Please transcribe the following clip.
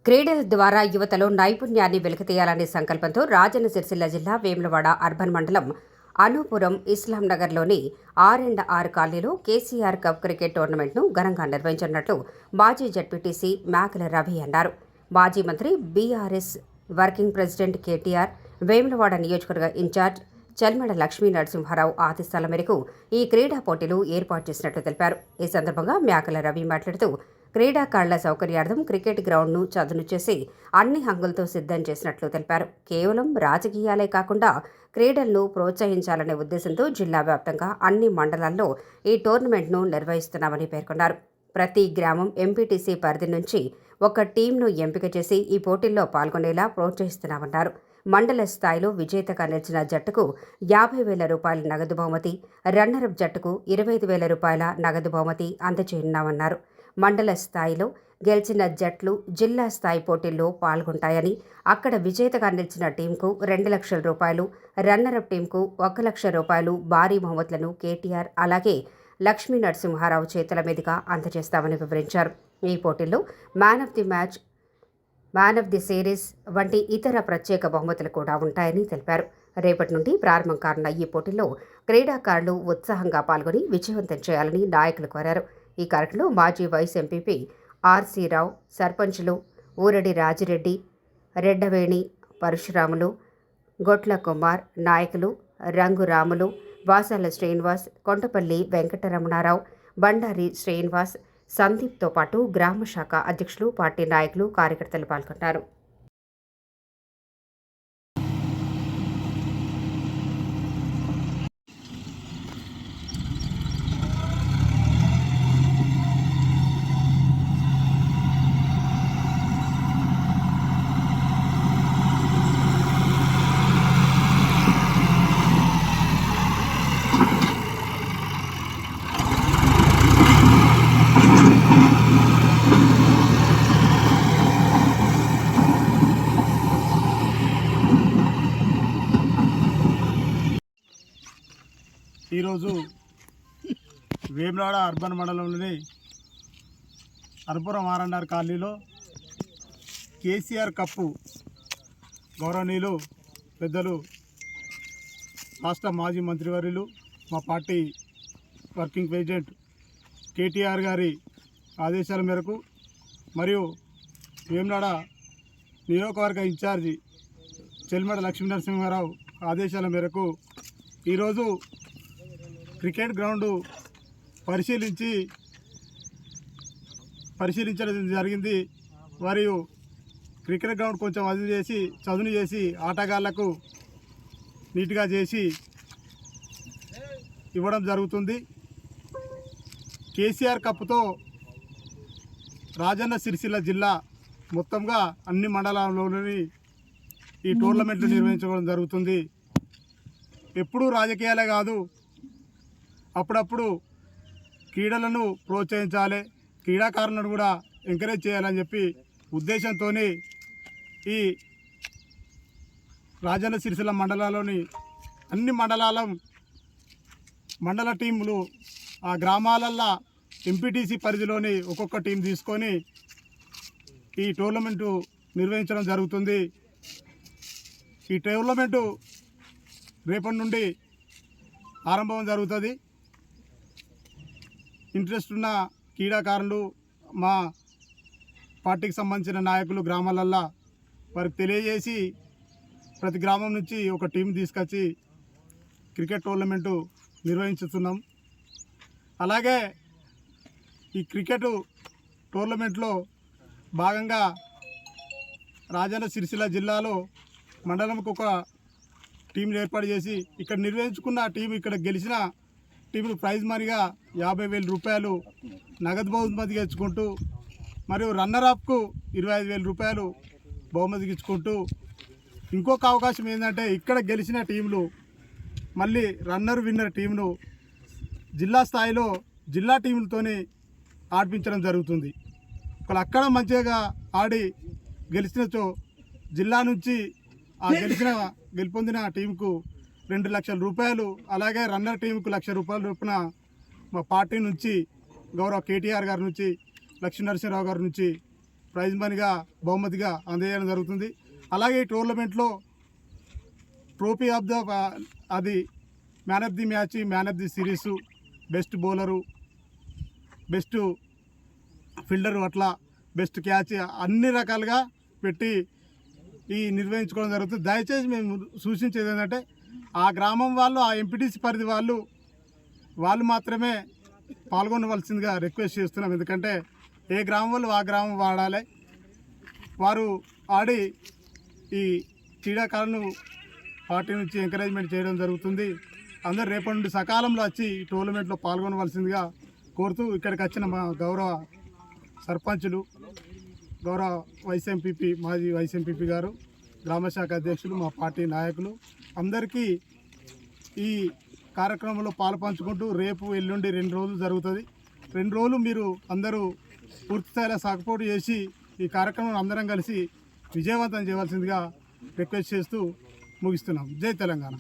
క్రీడల ద్వారా యువతలో నైపుణ్యాన్ని వెలికితీయాలనే సంకల్పంతో రాజన్న సిరిసిల్ల జిల్లా వేములవాడ అర్బన్ మండలం అనూపురం ఇస్లాం నగర్లోని R&R కాలనీలో కేసీఆర్ కప్ క్రికెట్ టోర్నమెంట్ను ఘనంగా నిర్వహించనున్నట్లు మాజీ జడ్పీటీసీ మేకల రవి అన్నారు. మాజీ మంత్రి BRS working president KTR, Vemulawada నియోజకవర్గ ఇన్ఛార్జ్ చల్మడ లక్ష్మీ నరసింహారావు ఆదేశాల మేరకు ఈ క్రీడా పోటీలు ఏర్పాటు చేసినట్లు తెలిపారు. ఈ సందర్భంగా మేకల రవి మాట్లాడుతూ క్రీడాకారుల సౌకర్యార్థం క్రికెట్ గ్రౌండ్ను చదును చేసి అన్ని హంగులతో సిద్ధం చేసినట్లు తెలిపారు. కేవలం రాజకీయాలే కాకుండా క్రీడలను ప్రోత్సహించాలనే ఉద్దేశంతో జిల్లా వ్యాప్తంగా అన్ని మండలాల్లో ఈ టోర్నమెంట్ను నిర్వహిస్తున్నామని పేర్కొన్నారు. ప్రతి గ్రామం ఎంపీటీసీ పరిధి నుంచి ఒక టీంను ఎంపిక చేసి ఈ పోటీల్లో పాల్గొనేలా ప్రోత్సహిస్తున్నామన్నారు. మండల స్థాయిలో విజేతగా నిలిచిన జట్టుకు 50,000 రూపాయల నగదు బహుమతి, రన్నరప్ జట్టుకు 25,000 రూపాయల నగదు బహుమతి అందజేయనున్నామన్నారు. మండల స్థాయిలో గెలిచిన జట్లు జిల్లా స్థాయి పోటీల్లో పాల్గొంటాయని, అక్కడ విజేతగా నిలిచిన టీంకు 2 లక్షల రూపాయలు, రన్నరప్ టీంకు 1 లక్ష రూపాయలు భారీ బహుమతులను కేటీఆర్ అలాగే లక్ష్మీ నరసింహారావు చేతుల మీదుగా అందజేస్తామని వివరించారు. ఈ పోటీల్లో man of the match, man of the series వంటి ఇతర ప్రత్యేక బహుమతులు కూడా ఉంటాయని తెలిపారు. రేపటి నుండి ప్రారంభం కానున్న ఈ పోటీల్లో క్రీడాకారులు ఉత్సాహంగా పాల్గొని విజయవంతం చేయాలని నాయకులు కోరారు. ఈ కార్యక్రమంలో మాజీ వైస్ ఎంపీపీ ఆర్సీ రావు, సర్పంచ్లు ఊరడి రాజిరెడ్డి, రెడ్డవేణి పరశురాములు, గొట్ల కుమార్, నాయకులు రంగురాములు, వాసాల శ్రీనివాస్, కొంటపల్లి వెంకటరమణారావు, బండారి శ్రీనివాస్, సందీప్తో పాటు గ్రామ శాఖ అధ్యక్షులు, పార్టీ నాయకులు, కార్యకర్తలు పాల్గొన్నారు. ఈరోజు వేములవాడ అర్బన్ మండలంలోని అనూపురం R&R కాలనీలో కేసీఆర్ కప్పు గౌరవనీయులు పెద్దలు రాష్ట్ర మాజీ మంత్రివర్యులు, మా పార్టీ వర్కింగ్ ప్రెసిడెంట్ కేటీఆర్ గారి ఆదేశాల మేరకు మరియు వేములవాడ నియోజకవర్గ ఇన్ఛార్జి చల్మడ లక్ష్మీ నరసింహారావు ఆదేశాల మేరకు ఈరోజు క్రికెట్ గ్రౌండు పరిశీలించడం జరిగింది. మరియు క్రికెట్ గ్రౌండ్ కొంచెం చదును చేసి ఆటగాళ్లకు నీట్గా చేసి ఇవ్వడం జరుగుతుంది. కేసీఆర్ కప్తో రాజన్న సిరిసిల్ల జిల్లా మొత్తంగా అన్ని మండలాల్లోని ఈ టోర్నమెంట్లు నిర్వహించడం జరుగుతుంది. ఎప్పుడూ రాజకీయాలే కాదు, అప్పుడప్పుడు క్రీడలను ప్రోత్సహించాలి, క్రీడాకారులను కూడా ఎంకరేజ్ చేయాలని చెప్పి ఉద్దేశంతో ఈ రాజన్న సిరిసిల్ల మండలాల్లోని అన్ని మండల టీములు ఆ గ్రామాలల్లో ఎంపీటీసీ పరిధిలోని ఒక్కొక్క టీం తీసుకొని ఈ టోర్నమెంటు నిర్వహించడం జరుగుతుంది. ఈ టోర్నమెంటు రేపటి నుండి ఆరంభం జరుగుతుంది. ఇంట్రెస్ట్ ఉన్న క్రీడాకారులు, మా పార్టీకి సంబంధించిన నాయకులు గ్రామాలల్లో వారికి తెలియజేసి ప్రతి గ్రామం నుంచి ఒక టీం తీసుకొచ్చి క్రికెట్ టోర్నమెంటు నిర్వహించుతున్నాం. అలాగే ఈ క్రికెట్ టోర్నమెంట్లో భాగంగా రాజన్న సిరిసిల్ల జిల్లాలో మండలంకు ఒక టీంలు ఏర్పాటు చేసి ఇక్కడ నిర్వహించుకున్న టీం, ఇక్కడ గెలిచిన టీంలు ప్రైజ్ మనీగా 50,000 రూపాయలు నగదు బహుమతిగా ఇచ్చుకుంటూ, మరియు రన్నరప్కు 25,000 రూపాయలు బహుమతికి ఇచ్చుకుంటూ, ఇంకొక అవకాశం ఏంటంటే ఇక్కడ గెలిచిన టీంలు మళ్ళీ విన్నర్ టీంను జిల్లా స్థాయిలో జిల్లా టీములతోని ఆడిపించడం జరుగుతుంది. ఒకళ్ళు అక్కడ మంచిగా ఆడి గెలిచినచో జిల్లా నుంచి ఆ గెలుపొందిన టీంకు 2 లక్షల రూపాయలు, అలాగే రన్నర్ టీంకు 1 లక్ష రూపాయల చొప్పున మా పార్టీ నుంచి గౌరవ కేటీఆర్ గారి నుంచి, లక్ష్మీ నరసింహారావు గారి నుంచి ప్రైజ్ మనీగా బహుమతిగా అందజేయడం జరుగుతుంది. అలాగే ఈ టోర్నమెంట్లో ట్రోఫీ ఆఫ్ ద అది man of the match, man of the series, best bowler, best fielder, అట్లా బెస్ట్ క్యాచ్ అన్ని రకాలుగా పెట్టి ఈ నిర్వహించుకోవడం జరుగుతుంది. దయచేసి మేము సూచించేది ఏంటంటే ఆ గ్రామం వాళ్ళు, ఆ ఎంపీటీసీ పరిధి వాళ్ళు మాత్రమే పాల్గొనవలసిందిగా రిక్వెస్ట్ చేస్తున్నాం. ఎందుకంటే ఏ గ్రామం వాళ్ళు ఆ గ్రామం వాడాలి. వారు ఆడి ఈ క్రీడాకారులను పార్టీ నుంచి ఎంకరేజ్మెంట్ చేయడం జరుగుతుంది. అందరూ రేపటి నుండి సకాలంలో వచ్చి ఈ టోర్నమెంట్లో పాల్గొనవలసిందిగా కోరుతూ ఇక్కడికి వచ్చిన మా గౌరవ సర్పంచులు, గౌరవ వైస్ ఎంపీపీ, మాజీ వైస్ ఎంపీపీ గారు, గ్రామశాఖ అధ్యక్షులు, మా పార్టీ నాయకులు అందరికీ ఈ కార్యక్రమంలో పాలుపంచుకుంటూ రేపు ఎల్లుండి 2 రోజులు జరుగుతుంది. 2 రోజులు మీరు అందరూ పూర్తిస్థాయిలో సపోర్ట్ చేసి ఈ కార్యక్రమం అందరం కలిసి విజయవంతం చేయవలసిందిగా రిక్వెస్ట్ చేస్తూ ముగిస్తున్నాం. జై తెలంగాణ.